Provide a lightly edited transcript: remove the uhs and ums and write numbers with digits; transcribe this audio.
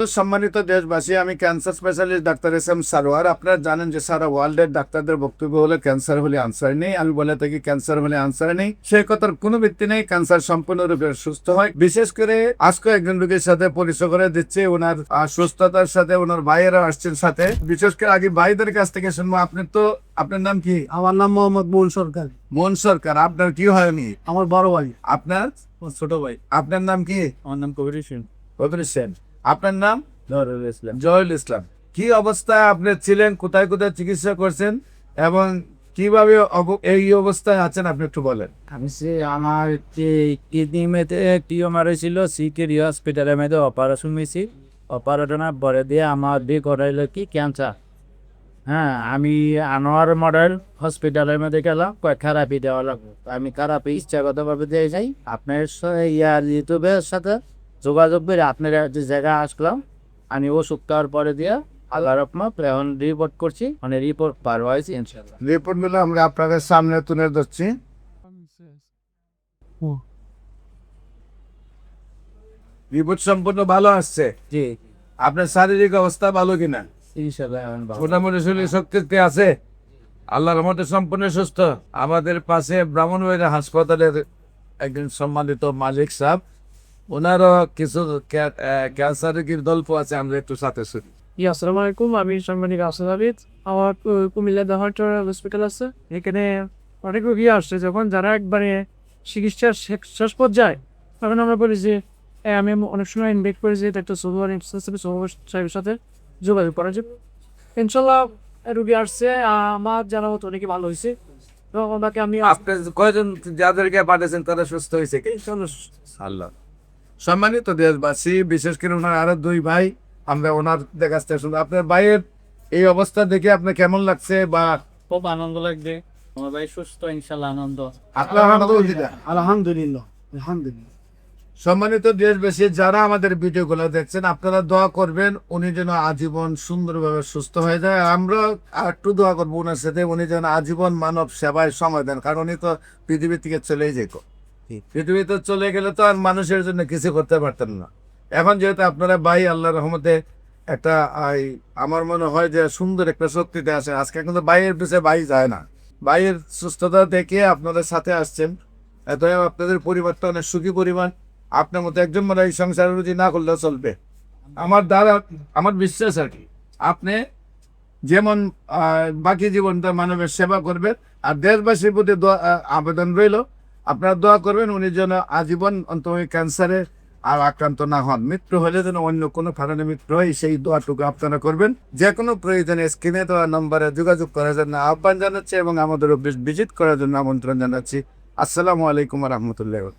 তো সম্মানিত দেশবাসী, আমি cancer specialist doctor S M Sarwar. আপনারা জানেন যে সারা ওয়ার্ল্ডের ডাক্তারদের বক্তব্য হলো ক্যান্সার হলে আনসার নেই। আমি বলে থাকি ক্যান্সার হলে আনসার নেই, সে কথার কোনো ভিত্তি নেই। ক্যান্সার সম্পূর্ণরূপে সুস্থ হয়। বিশেষ করে আজকে একজন রোগীর সাথে পরিচয় করে দিচ্ছে, ওনার সুস্থতার সাথে ওনার ভাইয়েরা আসছেন সাথে। বিশেষ করে আগে ভাইদের কাছ থেকে শুনবো। আপনার নাম কি? আমার নাম মোহাম্মদ মোহন সরকার। মোহন সরকার। আপনার কি হয়নি? আমার বড় ভাই। আপনার ছোট ভাই। আপনার নাম কি? আমার নাম কবির হোসেন। কবির হোসেন। আপনার নাম? জহুরুল ইসলাম। জহুরুল ইসলাম। কি অবস্থায় আপনি ছিলেন, কোথায় কোথায় চিকিৎসা করছেন এবং কিভাবে এই অবস্থায় আছেন আপনি একটু বলেন। আমার কিডনি মেতে টিউমার হয়েছিল, সিকেরি হসপিটালের মধ্যে অপারেশন হয়েছি। অপারেশনের পরে দিয়ে আমার দিয়ে করাইলো কি ক্যান্সার। হ্যাঁ, আমি আনোয়ার মডেল হসপিটালের মধ্যে গেলাম, থেরাপি দেওয়া লাগবে। আমি থেরাপি ইচ্ছাগতভাবে দিয়ে যাই। আপনার ইউটিউবের সাথে যোগাযোগ করে আপনার যে জায়গায় আসলাম, আমি ওষুধ খাওয়ার পরে দিয়ে আল্লাহ রহমত এখন রিপোর্ট করছি, মানে রিপোর্ট পার হয়েছি ইনশাল্লাহ। রিপোর্টগুলো আমরা আপনাদের সামনে তুলে ধরছি। রিপোর্ট সম্পূর্ণ ভালো আসছে। জি, আপনার শারীরিক অবস্থা ভালো কিনা? ইনশাল্লাহ এখন ভালো। মোটামুটি শরীর শক্তি আছে? আল্লাহর রহমতে সম্পূর্ণ সুস্থ। আমাদের পাশে ব্রাহ্মণবাড়িয়া হাসপাতালের একজন সম্মানিত মালিক সাহেব, ওনারও কিছু ক্যান্সার রোগীর গল্প আছে, আমরা একটু সাথে শুনি। আসসালামু আলাইকুম, আমি সাংবাদিক আসাদ আবিদ। আমার কুমিল্লা দেহাটর হসপিটাল আছে, এখানে অনেক রোগী আসছে। যখন যারা একবারে চিকিৎসার শেষ পর্যায়ে, তখন আমরা বলি যে আমি অনেক সময় ইনভাইট করি যে একটা সোহর সাহেবের সাথে যোগাযোগ করা যাবে। ইনশাল্লাহ রুগী আসছে, আমার জানা মতো অনেকে ভালো হয়েছে। তো ওনাকে আমি আপনি কয়জন যাদেরকে পাঠিয়েছেন তারা সুস্থ হয়েছে কি? আল্লাহ। সম্মানিত দেশবাসী, বিশেষ করে ওনার আরো দুই ভাই, আমরা ওনার কাছ থেকে শুনবো। আপনার ভাইয়ের এই অবস্থা দেখে আপনার কেমন লাগছে বা খুব আনন্দ লাগছে। আমার ভাই সুস্থ, ইনশাল্লাহ আনন্দ। আপনার আলহামদুলিল্লাহ। আলহামদুলিল্লাহ, আলহামদুলিল্লাহ। সম্মানিত দেশবাসী, যারা আমাদের ভিডিওগুলো দেখছেন, আপনারা দোয়া করবেন উনি যেন আজীবন সুন্দরভাবে সুস্থ হয়ে যায়। আমরা একটু দোয়া করবো ওনার সাথে, উনি যেন আজীবন মানব সেবায় সময় দেন, কারণ উনি তো পৃথিবী থেকে চলেই যেত। পৃথিবীতে চলে গেলে তো আর মানুষের জন্য কিছু করতে পারতেন না। এখন যেহেতু আপনারা ভাই, আল্লাহর রহমতে একটা আমার মনে হয় যে সুন্দর একটা শক্তিতে আসে। আজকে কিন্তু ভাইয়ের পিছিয়ে ভাই যায় না। ভাইয়ের সুস্থতা দেখে আপনাদের সাথে আসছেন, এত আপনাদের পরিবারটা অনেক সুখী পরিবার। আপনার মতো একজন মানে এই সংসার রুজি না করলেও চলবে। আমার বিশ্বাস আর কি, আপনি যেমন বাকি জীবনটা মানবের সেবা করবেন, আর দেশবাসীর প্রতি আবেদন রইল আপনারা দোয়া করবেন উনি যেন আজীবন অন্তত ক্যান্সারে আর আক্রান্ত না হন। মৃত্যু হলে যেন অন্য কোনো কারণে মৃত্যু হয়, সেই দোয়াটুকু আপনারা করবেন। যে কোনো প্রয়োজনে স্ক্রিনে দেওয়া নম্বরে যোগাযোগ করার জন্য আহ্বান জানাচ্ছি এবং আমাদের অফিস ভিজিট করার জন্য আমন্ত্রণ জানাচ্ছি। আসসালামু আলাইকুম রহমতুল্লাহ।